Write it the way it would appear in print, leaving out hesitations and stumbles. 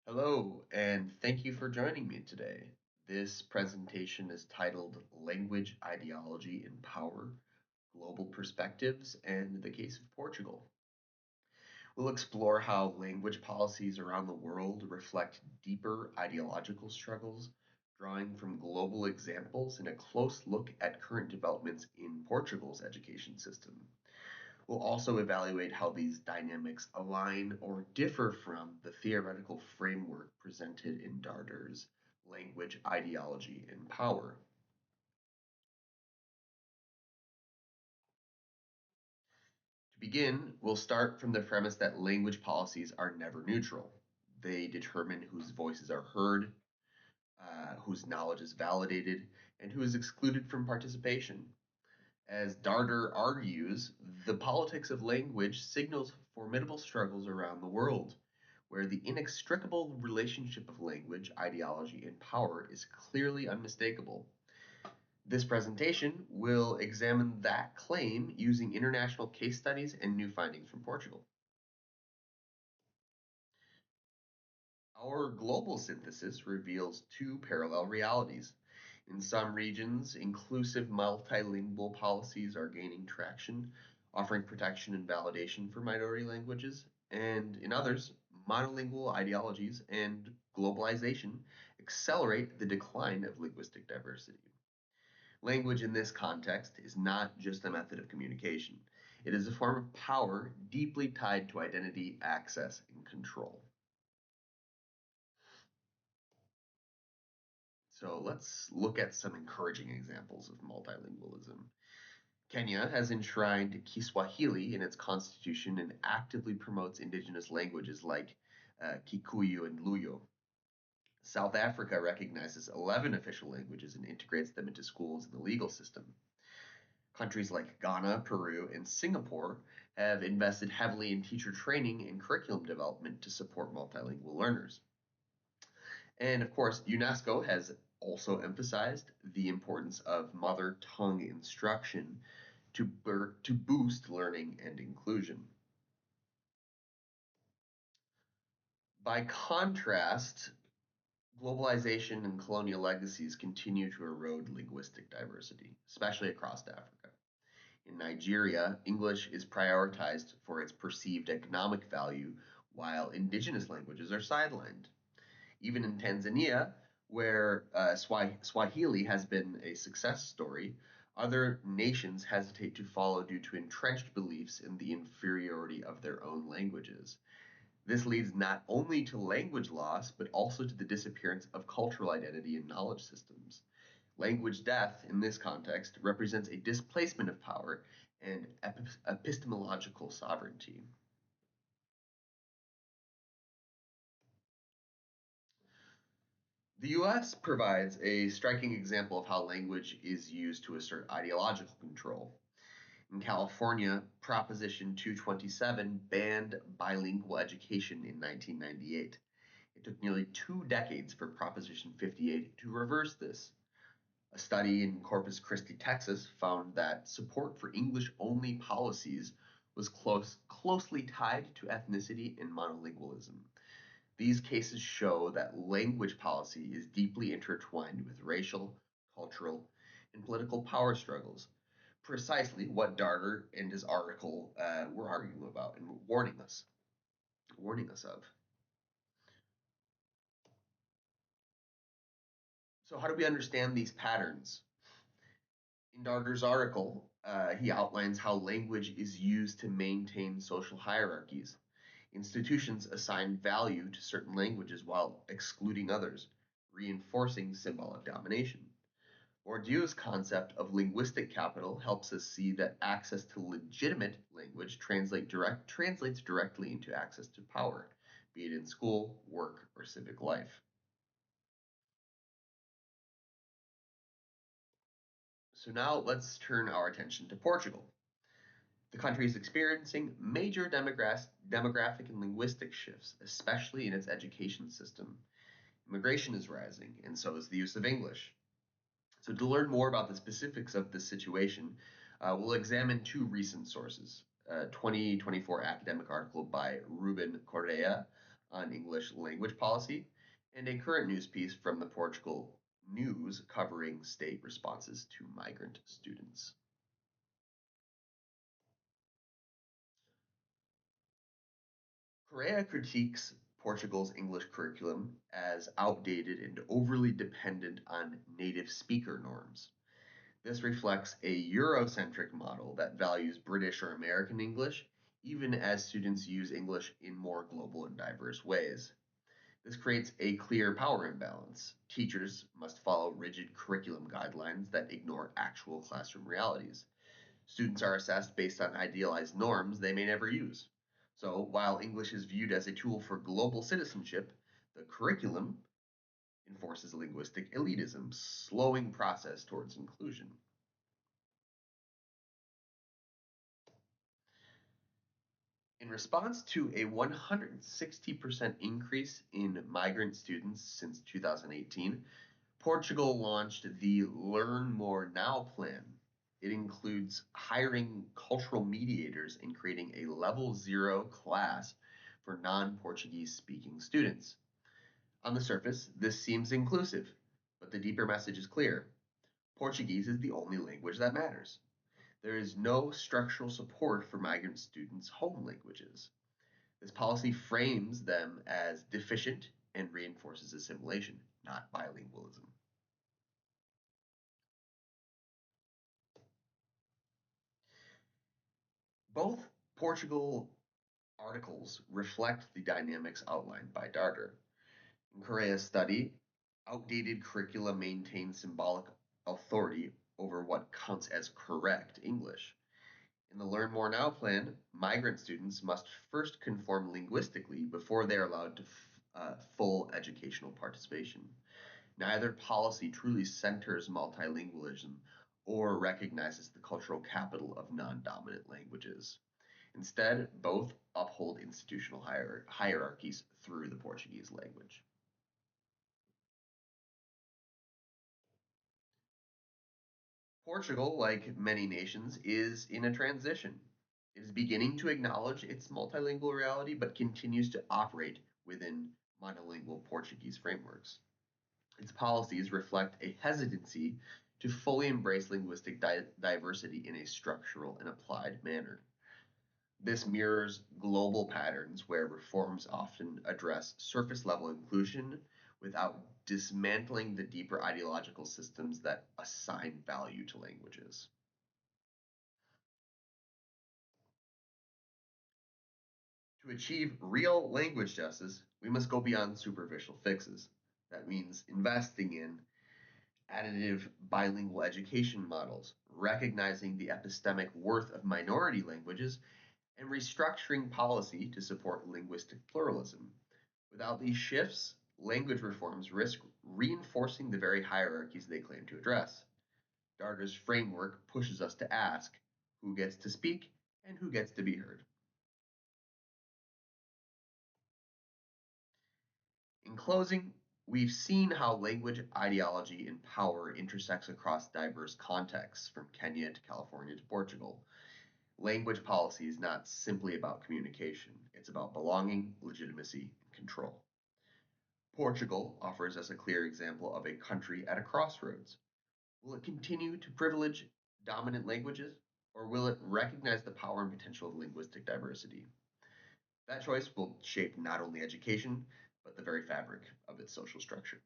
Hello, and thank you for joining me today. This presentation is titled Language, Ideology, and Power Global Perspectives and the Case of Portugal. We'll explore how language policies around the world reflect deeper ideological struggles, drawing from global examples and a close look at current developments in Portugal's education system. We'll also evaluate how these dynamics align or differ from the theoretical framework presented in Darder's Language, Ideology, and Power. To begin, we'll start from the premise that language policies are never neutral. They determine whose voices are heard, whose knowledge is validated, and who is excluded from participation. As Darder argues, the politics of language signals formidable struggles around the world, where the inextricable relationship of language, ideology, and power is clearly unmistakable. This presentation will examine that claim using international case studies and new findings from Portugal. Our global synthesis reveals two parallel realities. In some regions, inclusive multilingual policies are gaining traction, offering protection and validation for minority languages, and in others, monolingual ideologies and globalization accelerate the decline of linguistic diversity. Language in this context is not just a method of communication. It is a form of power deeply tied to identity, access, and control. So let's look at some encouraging examples of multilingualism. Kenya has enshrined Kiswahili in its constitution and actively promotes indigenous languages like Kikuyu and Luyo. South Africa recognizes 11 official languages and integrates them into schools and the legal system. Countries like Ghana, Peru, and Singapore have invested heavily in teacher training and curriculum development to support multilingual learners. And of course, UNESCO has also emphasized the importance of mother tongue instruction to boost learning and inclusion. By contrast, globalization and colonial legacies continue to erode linguistic diversity, especially across Africa. In Nigeria, English is prioritized for its perceived economic value, while indigenous languages are sidelined. Even in Tanzania, where Swahili has been a success story, other nations hesitate to follow due to entrenched beliefs in the inferiority of their own languages. This leads not only to language loss, but also to the disappearance of cultural identity and knowledge systems. Language death, in this context, represents a displacement of power and epistemological sovereignty. The US provides a striking example of how language is used to assert ideological control. In California, Proposition 227 banned bilingual education in 1998. It took nearly 2 decades for Proposition 58 to reverse this. A study in Corpus Christi, Texas, found that support for English only policies was closely tied to ethnicity and monolingualism. These cases show that language policy is deeply intertwined with racial, cultural, and political power struggles, precisely what Darter and his article were arguing about and warning us of. So, how do we understand these patterns? In Darter's article, he outlines how language is used to maintain social hierarchies. Institutions assign value to certain languages while excluding others, reinforcing symbolic domination. Bourdieu's concept of linguistic capital helps us see that access to legitimate language translates directly into access to power, be it in school, work, or civic life. So now let's turn our attention to Portugal. The country is experiencing major demographic and linguistic shifts, especially in its education system. Immigration is rising, and so is the use of English. So, to learn more about the specifics of this situation, we'll examine two recent sources. A 2024 academic article by Ruben Correa on English language policy, and a current news piece from the Portugal News covering state responses to migrant students. Correa critiques Portugal's English curriculum as outdated and overly dependent on native speaker norms. This reflects a Eurocentric model that values British or American English, even as students use English in more global and diverse ways. This creates a clear power imbalance. Teachers must follow rigid curriculum guidelines that ignore actual classroom realities. Students are assessed based on idealized norms they may never use. So, while English is viewed as a tool for global citizenship, the curriculum enforces linguistic elitism, slowing process towards inclusion. In response to a 160% increase in migrant students since 2018, Portugal launched the Learn More Now plan. It includes hiring cultural mediators and creating a level zero class for non Portuguese speaking students. On the surface, this seems inclusive, but the deeper message is clear. Portuguese is the only language that matters. There is no structural support for migrant students' home languages. This policy frames them as deficient and reinforces assimilation, not bilingualism. Both Portugal articles reflect the dynamics outlined by Darter. In Correa's study, outdated curricula maintain symbolic authority over what counts as correct English. In the Learn More Now plan, migrant students must first conform linguistically before they are allowed to full educational participation. Neither policy truly centers multilingualism or recognizes the cultural capital of non dominant languages. Instead, both uphold institutional hierarchies through the Portuguese language. Portugal, like many nations, is in a transition. It is beginning to acknowledge its multilingual reality, but continues to operate within monolingual Portuguese frameworks. Its policies reflect a hesitancy to fully embrace linguistic diversity in a structural and applied manner. This mirrors global patterns where reforms often address surface level inclusion without dismantling the deeper ideological systems that assign value to languages. To achieve real language justice, we must go beyond superficial fixes. That means investing in additive bilingual education models, recognizing the epistemic worth of minority languages, and restructuring policy to support linguistic pluralism. Without these shifts, language reforms risk reinforcing the very hierarchies they claim to address. Darter's framework pushes us to ask who gets to speak and who gets to be heard. In closing, we've seen how language ideology and power intersects across diverse contexts, from Kenya to California to Portugal. Language policy is not simply about communication, it's about belonging, legitimacy, and control. Portugal offers us a clear example of a country at a crossroads. Will it continue to privilege dominant languages, or will it recognize the power and potential of linguistic diversity? That choice will shape not only education, but the very fabric of its social structure.